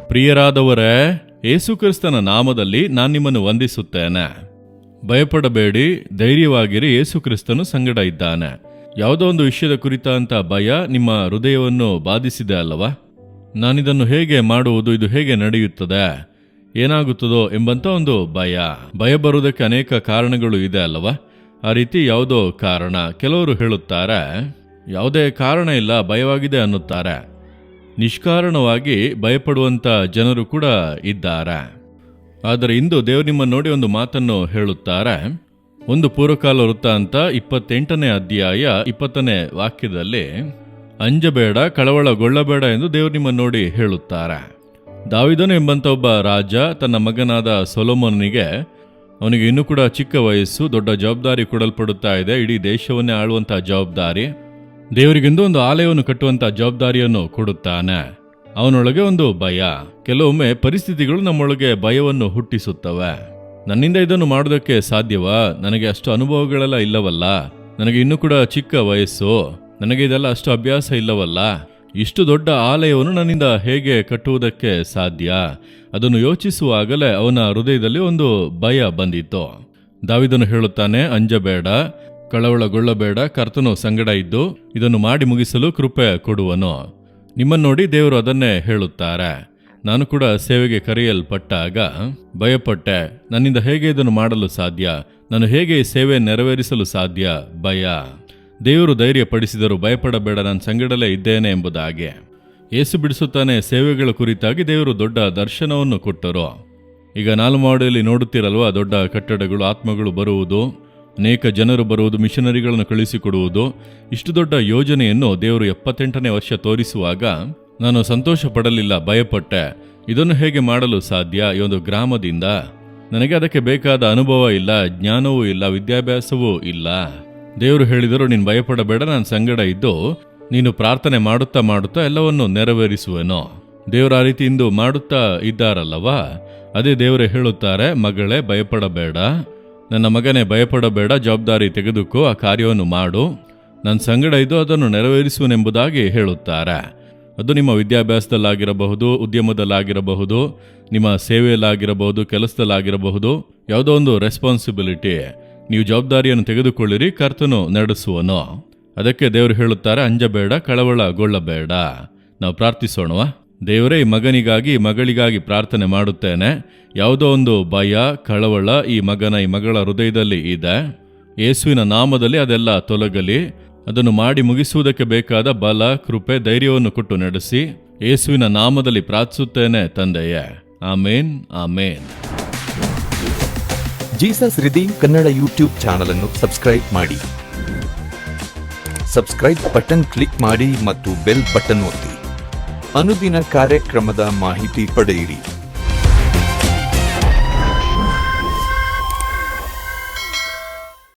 ಪ್ರಿಯರಾದವರೇ, ಯೇಸುಕ್ರಿಸ್ತನ ನಾಮದಲ್ಲಿ ನಾನು ನಿಮ್ಮನ್ನು ವಂದಿಸುತ್ತೇನೆ. ಭಯಪಡಬೇಡಿ, ಧೈರ್ಯವಾಗಿರಿ, ಯೇಸುಕ್ರಿಸ್ತನು ಸಂಗಡ ಇದ್ದಾನೆ. ಯಾವುದೋ ಒಂದು ವಿಷಯದ ಕುರಿತಂತ ಭಯ ನಿಮ್ಮ ಹೃದಯವನ್ನು ಬಾಧಿಸಿದೆ ಅಲ್ಲವಾ? ನಾನಿದನ್ನು ಹೇಗೆ ಮಾಡುವುದು, ಇದು ಹೇಗೆ ನಡೆಯುತ್ತದೆ, ಏನಾಗುತ್ತದೋ ಎಂಬಂತ ಒಂದು ಭಯ ಬರುವುದಕ್ಕೆ ಅನೇಕ ಕಾರಣಗಳು ಇದೆ ಅಲ್ಲವಾ? ಆ ರೀತಿ ಯಾವುದೋ ಕಾರಣ. ಕೆಲವರು ಹೇಳುತ್ತಾರೆ, ಯಾವುದೇ ಕಾರಣ ಇಲ್ಲ, ಭಯವಾಗಿದೆ ಅನ್ನುತ್ತಾರೆ. ನಿಷ್ಕಾರಣವಾಗಿ ಭಯಪಡುವಂಥ ಜನರು ಕೂಡ ಇದ್ದಾರೆ. ಆದರೆ ಇಂದು ದೇವರು ನಿಮ್ಮನ್ನು ನೋಡಿ ಒಂದು ಮಾತನ್ನು ಹೇಳುತ್ತಾರೆ. ಒಂದು ಪೂರ್ವಕಾಲ ವೃತ್ತಾಂತ 28ನೇ ಅಧ್ಯಾಯ 20ನೇ ವಾಕ್ಯದಲ್ಲಿ, ಅಂಜಬೇಡ, ಕಳವಳಗೊಳ್ಳಬೇಡ ಎಂದು ದೇವರು ನಿಮ್ಮನ್ನು ನೋಡಿ ಹೇಳುತ್ತಾರೆ. ದಾವೀದನು ಎಂಬಂಥ ಒಬ್ಬ ರಾಜ ತನ್ನ ಮಗನಾದ ಸೊಲೊಮೋನನಿಗೆ, ಅವನಿಗೆ ಇನ್ನೂ ಕೂಡ ಚಿಕ್ಕ ವಯಸ್ಸು, ದೊಡ್ಡ ಜವಾಬ್ದಾರಿ ಕೊಡಲ್ಪಡುತ್ತಾ ಇದೆ, ಇಡೀ ದೇಶವನ್ನೇ ಆಳುವಂಥ ಜವಾಬ್ದಾರಿ, ದೇವರಿಗೆಂದು ಒಂದು ಆಲಯವನ್ನು ಕಟ್ಟುವಂಥ ಜವಾಬ್ದಾರಿಯನ್ನು ಕೊಡುತ್ತಾನೆ. ಅವನೊಳಗೆ ಒಂದು ಭಯ. ಕೆಲವೊಮ್ಮೆ ಪರಿಸ್ಥಿತಿಗಳು ನಮ್ಮೊಳಗೆ ಭಯವನ್ನು ಹುಟ್ಟಿಸುತ್ತವೆ. ನನ್ನಿಂದ ಇದನ್ನು ಮಾಡೋದಕ್ಕೆ ಸಾಧ್ಯವಾ? ನನಗೆ ಅಷ್ಟು ಅನುಭವಗಳೆಲ್ಲ ಇಲ್ಲವಲ್ಲ, ನನಗೆ ಇನ್ನೂ ಕೂಡ ಚಿಕ್ಕ ವಯಸ್ಸು, ನನಗೆ ಇದೆಲ್ಲ ಅಷ್ಟು ಅಭ್ಯಾಸ ಇಲ್ಲವಲ್ಲ, ಇಷ್ಟು ದೊಡ್ಡ ಆಲಯವನ್ನು ನನ್ನಿಂದ ಹೇಗೆ ಕಟ್ಟುವುದಕ್ಕೆ ಸಾಧ್ಯ? ಅದನ್ನು ಯೋಚಿಸುವಾಗಲೇ ಅವನ ಹೃದಯದಲ್ಲಿ ಒಂದು ಭಯ ಬಂದಿತ್ತು. ದಾವೀದನು ಹೇಳುತ್ತಾನೆ, ಅಂಜಬೇಡ, ಕಳವಳಗೊಳ್ಳಬೇಡ, ಕರ್ತನು ಸಂಗಡ ಇದ್ದು ಇದನ್ನು ಮಾಡಿ ಮುಗಿಸಲು ಕೃಪೆ ಕೊಡುವನು. ನಿಮ್ಮನ್ನು ನೋಡಿ ದೇವರು ಅದನ್ನೇ ಹೇಳುತ್ತಾರೆ. ನಾನು ಕೂಡ ಸೇವೆಗೆ ಕರೆಯಲ್ಪಟ್ಟಾಗ ಭಯಪಟ್ಟೆ. ನನ್ನಿಂದ ಹೇಗೆ ಇದನ್ನು ಮಾಡಲು ಸಾಧ್ಯ? ನಾನು ಹೇಗೆ ಈ ಸೇವೆ ನೆರವೇರಿಸಲು ಸಾಧ್ಯ? ಭಯ. ದೇವರು ಧೈರ್ಯಪಡಿಸಿದರು, ಭಯಪಡಬೇಡ, ನಾನು ಸಂಗಡಲೇ ಇದ್ದೇನೆ ಎಂಬುದಾಗಿ. ಯೇಸು ಬಿಡಿಸುತ್ತಾನೆ ಸೇವೆಗಳ ಕುರಿತಾಗಿ ದೇವರು ದೊಡ್ಡ ದರ್ಶನವನ್ನು ಕೊಟ್ಟರು. ಈಗ ನಾಲ್ಮಾಡಿಯಲ್ಲಿ ನೋಡುತ್ತೀರಲ್ವ, ದೊಡ್ಡ ಕಟ್ಟಡಗಳು, ಆತ್ಮಗಳು ಬರುವುದು, ಅನೇಕ ಜನರು ಬರುವುದು, ಮಿಷನರಿಗಳನ್ನು ಕಳಿಸಿಕೊಡುವುದು. ಇಷ್ಟು ದೊಡ್ಡ ಯೋಜನೆಯನ್ನು ದೇವರು 78ನೇ ವರ್ಷ ತೋರಿಸುವಾಗ ನಾನು ಸಂತೋಷ ಪಡಲಿಲ್ಲ, ಭಯಪಟ್ಟೆ. ಇದನ್ನು ಹೇಗೆ ಮಾಡಲು ಸಾಧ್ಯ? ಈ ಒಂದು ಗ್ರಾಮದಿಂದ ನನಗೆ ಅದಕ್ಕೆ ಬೇಕಾದ ಅನುಭವ ಇಲ್ಲ, ಜ್ಞಾನವೂ ಇಲ್ಲ, ವಿದ್ಯಾಭ್ಯಾಸವೂ ಇಲ್ಲ. ದೇವರು ಹೇಳಿದರು, ನೀನು ಭಯಪಡಬೇಡ, ನಾನು ಸಂಗಡ ಇದ್ದು ನೀನು ಪ್ರಾರ್ಥನೆ ಮಾಡುತ್ತಾ ಮಾಡುತ್ತಾ ಎಲ್ಲವನ್ನು ನೆರವೇರಿಸುವೆನೋ. ದೇವರು ಆ ರೀತಿ ಇಂದು ಮಾಡುತ್ತಾ ಇದ್ದಾರಲ್ಲವಾ? ಅದೇ ದೇವರೇ ಹೇಳುತ್ತಾರೆ, ಮಗಳೇ ಭಯಪಡಬೇಡ, ನನ್ನ ಮಗನೇ ಭಯಪಡಬೇಡ, ಜವಾಬ್ದಾರಿ ತೆಗೆದುಕೋ, ಆ ಕಾರ್ಯವನ್ನು ಮಾಡು, ನನ್ನ ಸಂಗಡ ಇದ್ದು ಅದನ್ನು ನೆರವೇರಿಸುವನೆಂಬುದಾಗಿ ಹೇಳುತ್ತಾರೆ. ಅದು ನಿಮ್ಮ ವಿದ್ಯಾಭ್ಯಾಸದಲ್ಲಾಗಿರಬಹುದು, ಉದ್ಯಮದಲ್ಲಾಗಿರಬಹುದು, ನಿಮ್ಮ ಸೇವೆಯಲ್ಲಾಗಿರಬಹುದು, ಕೆಲಸದಲ್ಲಾಗಿರಬಹುದು. ಯಾವುದೋ ಒಂದು ರೆಸ್ಪಾನ್ಸಿಬಿಲಿಟಿ, ನೀವು ಜವಾಬ್ದಾರಿಯನ್ನು ತೆಗೆದುಕೊಳ್ಳಿರಿ, ಕರ್ತನು ನಡೆಸುವನು. ಅದಕ್ಕೆ ದೇವರು ಹೇಳುತ್ತಾರೆ, ಅಂಜಬೇಡ, ಕಳವಳಗೊಳ್ಳಬೇಡ. ನಾವು ಪ್ರಾರ್ಥಿಸೋಣವಾ? ದೇವರೇ, ಈ ಮಗನಿಗಾಗಿ, ಈ ಮಗಳಿಗಾಗಿ ಪ್ರಾರ್ಥನೆ ಮಾಡುತ್ತೇನೆ. ಯಾವುದೋ ಒಂದು ಭಯ, ಕಳವಳ ಈ ಮಗನ, ಈ ಮಗಳ ಹೃದಯದಲ್ಲಿ ಇದೆ. ಯೇಸುವಿನ ನಾಮದಲ್ಲಿ ಅದೆಲ್ಲ ತೊಲಗಲಿ. ಅದನ್ನು ಮಾಡಿ ಮುಗಿಸುವುದಕ್ಕೆ ಬೇಕಾದ ಬಲ, ಕೃಪೆ, ಧೈರ್ಯವನ್ನು ಕೊಟ್ಟು ನಡೆಸಿ. ಯೇಸುವಿನ ನಾಮದಲ್ಲಿ ಪ್ರಾರ್ಥಿಸುತ್ತೇನೆ ತಂದೆಯೇ. Amen, amen. Jesus redeem Kannada YouTube channel ಅನ್ನು ಸಬ್ಸ್ಕ್ರೈಬ್ ಮಾಡಿ. ಸಬ್ಸ್ಕ್ರೈಬ್ ಬಟನ್ ಕ್ಲಿಕ್ ಮಾಡಿ ಮತ್ತು ಬೆಲ್ ಬಟನ್ ಒತ್ತಿ. ಅನುದಿನ ಕಾರ್ಯಕ್ರಮದ ಮಾಹಿತಿ ಪಡೆಯಿರಿ.